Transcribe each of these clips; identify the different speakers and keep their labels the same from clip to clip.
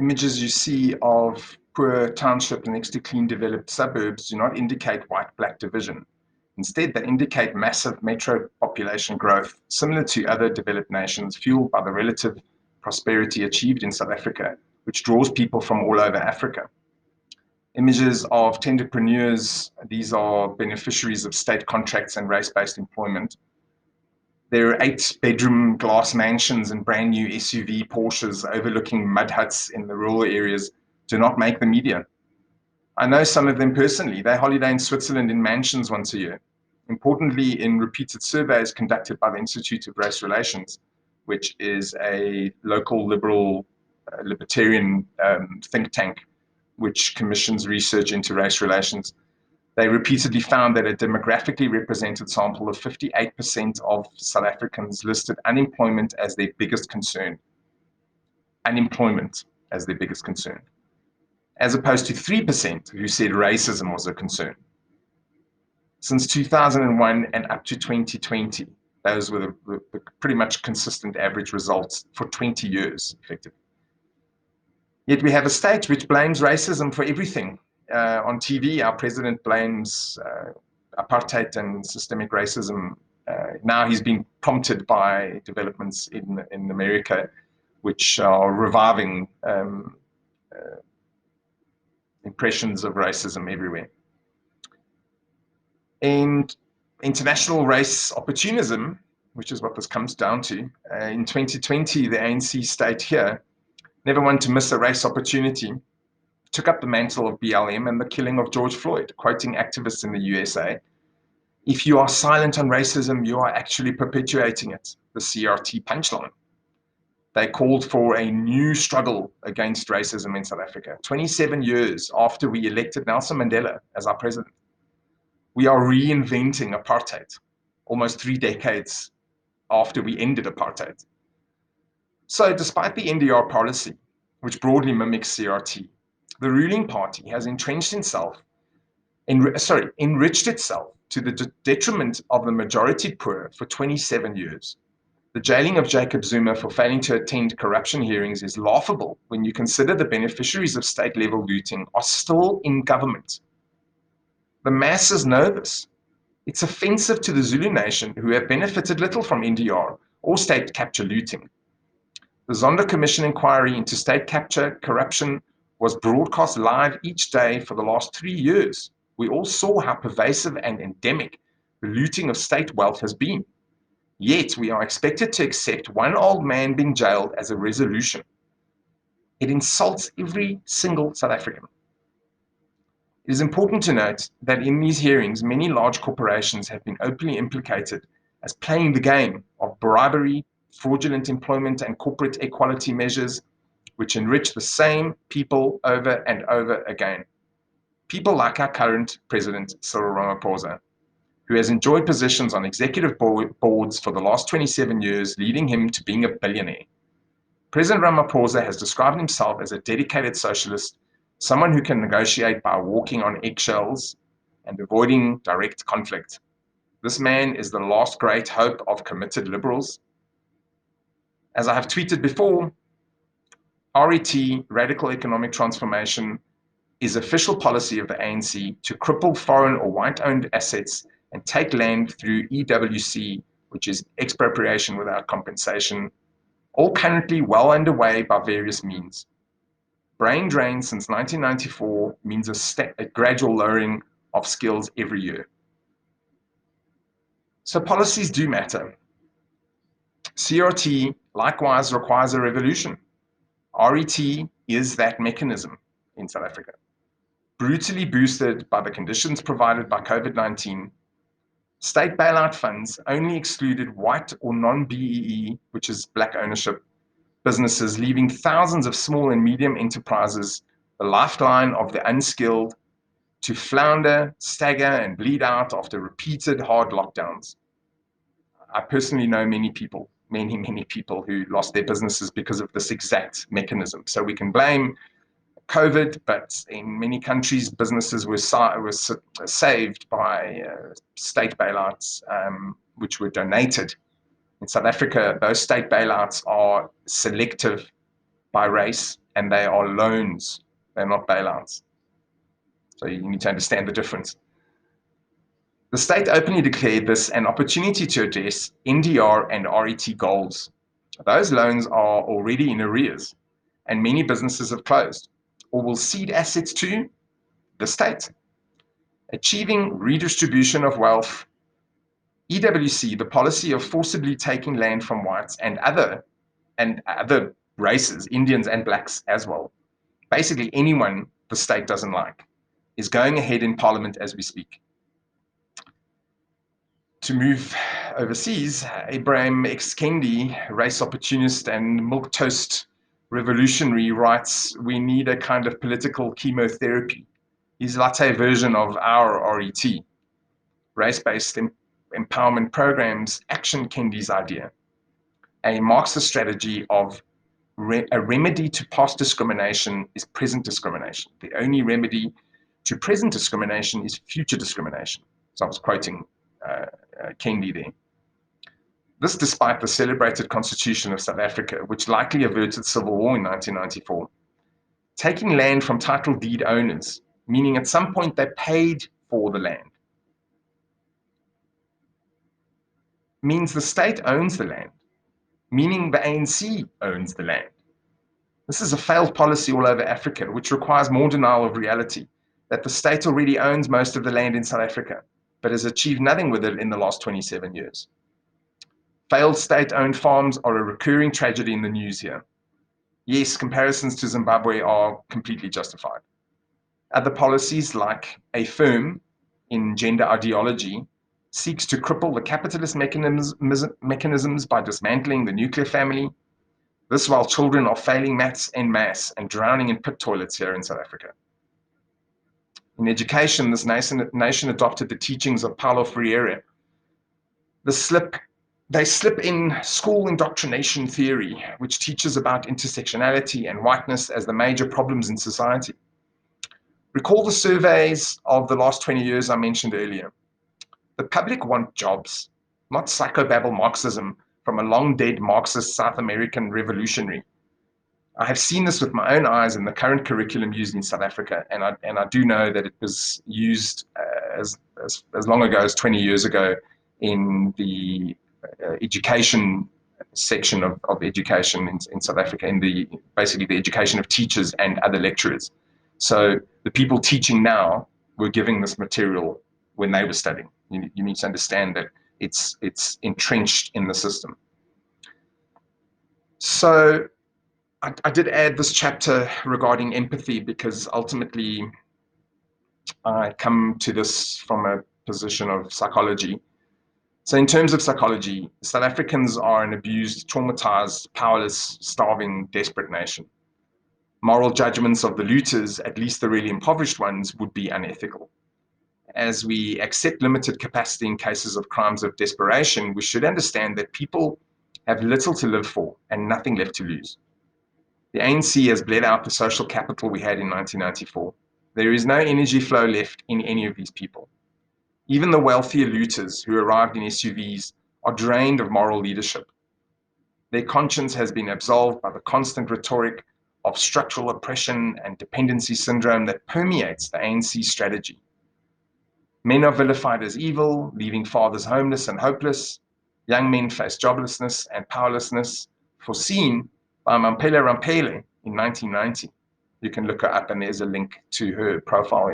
Speaker 1: Images you see of poor township next to clean developed suburbs do not indicate white-black division. Instead, they indicate massive metro population growth, similar to other developed nations, fueled by the relative prosperity achieved in South Africa, which draws people from all over Africa. Images of tenderpreneurs, these are beneficiaries of state contracts and race-based employment. There are 8-bedroom glass mansions and brand new SUV Porsches overlooking mud huts in the rural areas do not make the media. I know some of them personally. They holiday in Switzerland in mansions once a year. Importantly, in repeated surveys conducted by the Institute of Race Relations, which is a local libertarian think tank which commissions research into race relations, they repeatedly found that a demographically represented sample of 58% of South Africans listed unemployment as their biggest concern. Unemployment as their biggest concern, as opposed to 3% who said racism was a concern. Since 2001 and up to 2020, those were the pretty much consistent average results for 20 years, effectively. Yet we have a state which blames racism for everything. On TV, our president blames apartheid and systemic racism. Now he's being prompted by developments in America, which are reviving impressions of racism everywhere. And international race opportunism, which is what this comes down to, in 2020, the ANC state here never wanted to miss a race opportunity, took up the mantle of BLM and the killing of George Floyd, quoting activists in the USA. If you are silent on racism, you are actually perpetuating it, the CRT punchline. They called for a new struggle against racism in South Africa, 27 years after we elected Nelson Mandela as our president. We are reinventing apartheid, almost 3 decades after we ended apartheid. So despite the NDR policy, which broadly mimics CRT, the ruling party has enriched itself to the detriment of the majority poor for 27 years. The jailing of Jacob Zuma for failing to attend corruption hearings is laughable when you consider the beneficiaries of state-level looting are still in government. The masses know this. It's offensive to the Zulu nation, who have benefited little from NDR or state capture looting. The Zondo Commission inquiry into state capture corruption was broadcast live each day for the last 3 years. We all saw how pervasive and endemic the looting of state wealth has been. Yet we are expected to accept one old man being jailed as a resolution. It insults every single South African. It is important to note that in these hearings, many large corporations have been openly implicated as playing the game of bribery, fraudulent employment, and corporate equality measures, which enrich the same people over and over again. People like our current president, Cyril Ramaphosa, who has enjoyed positions on executive boards for the last 27 years, leading him to being a billionaire. President Ramaphosa has described himself as a dedicated socialist, someone who can negotiate by walking on eggshells and avoiding direct conflict. This man is the last great hope of committed liberals. As I have tweeted before, RET, Radical Economic Transformation, is official policy of the ANC to cripple foreign or white-owned assets and take land through EWC, which is expropriation without compensation, all currently well underway by various means. Brain drain since 1994 means a gradual lowering of skills every year. So policies do matter. CRT likewise requires a revolution. RET is that mechanism in South Africa. Brutally boosted by the conditions provided by COVID-19, state bailout funds only excluded white or non-BEE, which is black ownership, businesses, leaving thousands of small and medium enterprises, the lifeline of the unskilled, to flounder, stagger, and bleed out after repeated hard lockdowns. I personally know many people who lost their businesses because of this exact mechanism. So we can blame COVID, but in many countries, businesses were saved by state bailouts, which were donated. In South Africa, those state bailouts are selective by race and they are loans. They're not bailouts. So you need to understand the difference. The state openly declared this an opportunity to address NDR and RET goals. Those loans are already in arrears, and many businesses have closed or will cede assets to the state. Achieving redistribution of wealth, EWC, the policy of forcibly taking land from whites and other races, Indians and blacks as well, basically anyone the state doesn't like, is going ahead in Parliament as we speak. To move overseas, Ibrahim X. Kendi, race opportunist and milquetoast revolutionary, writes, "We need a kind of political chemotherapy." His latte version of our RET, race-based empowerment programs, action Kendi's idea, a Marxist strategy of a remedy to past discrimination is present discrimination. The only remedy to present discrimination is future discrimination. So I was quoting Kendi there. This despite the celebrated Constitution of South Africa, which likely averted civil war in 1994. Taking land from title deed owners, meaning at some point they paid for the land, means the state owns the land, meaning the ANC owns the land. This is a failed policy all over Africa, which requires more denial of reality, that the state already owns most of the land in South Africa, but has achieved nothing with it in the last 27 years. Failed state-owned farms are a recurring tragedy in the news here. Yes, comparisons to Zimbabwe are completely justified. Other policies, like a firm in gender ideology, seeks to cripple the capitalist mechanisms by dismantling the nuclear family. This while children are failing maths en masse and drowning in pit toilets here in South Africa. In education, this nation adopted the teachings of Paulo Freire. They slip in school indoctrination theory, which teaches about intersectionality and whiteness as the major problems in society. Recall the surveys of the last 20 years I mentioned earlier. The public want jobs, not psychobabble Marxism from a long-dead Marxist South American revolutionary. I have seen this with my own eyes in the current curriculum used in South Africa, and I do know that it was used as long ago as 20 years ago in the education section of education in South Africa, in basically the education of teachers and other lecturers. So the people teaching now were giving this material when they were studying. You need to understand that it's entrenched in the system. So I did add this chapter regarding empathy because ultimately I come to this from a position of psychology. So in terms of psychology, South Africans are an abused, traumatized, powerless, starving, desperate nation. Moral judgments of the looters, at least the really impoverished ones, would be unethical. As we accept limited capacity in cases of crimes of desperation, we should understand that people have little to live for and nothing left to lose. The ANC has bled out the social capital we had in 1994. There is no energy flow left in any of these people. Even the wealthier looters who arrived in SUVs are drained of moral leadership. Their conscience has been absolved by the constant rhetoric of structural oppression and dependency syndrome that permeates the ANC strategy. Men are vilified as evil, leaving fathers homeless and hopeless. Young men face joblessness and powerlessness, foreseen by Mampela Rampele in 1990. You can look her up, and there's a link to her profile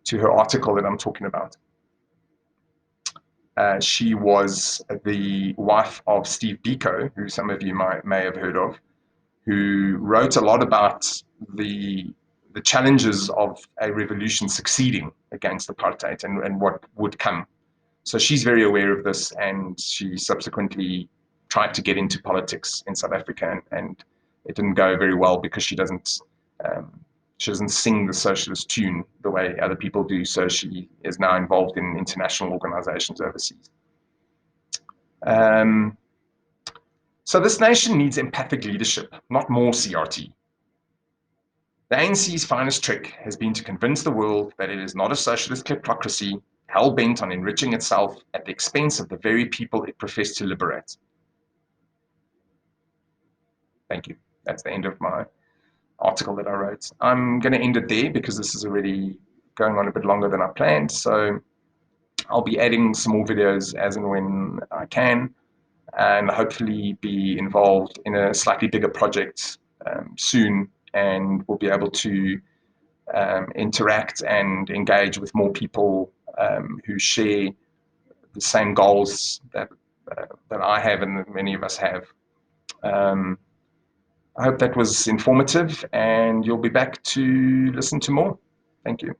Speaker 1: to her article that I'm talking about. She was the wife of Steve Biko, who some of you may have heard of, who wrote a lot about the challenges of a revolution succeeding against apartheid and what would come. So she's very aware of this, and she subsequently tried to get into politics in South Africa, and it didn't go very well because she doesn't sing the socialist tune the way other people do. So she is now involved in international organizations overseas. So this nation needs empathic leadership, not more CRT. The ANC's finest trick has been to convince the world that it is not a socialist kleptocracy hell-bent on enriching itself at the expense of the very people it professed to liberate. Thank you. That's the end of my article that I wrote. I'm going to end it there because this is already going on a bit longer than I planned. So I'll be adding some more videos as and when I can, and hopefully be involved in a slightly bigger project soon, and we'll be able to interact and engage with more people who share the same goals that I have and that many of us have. Um, I hope that was informative, and you'll be back to listen to more. Thank you.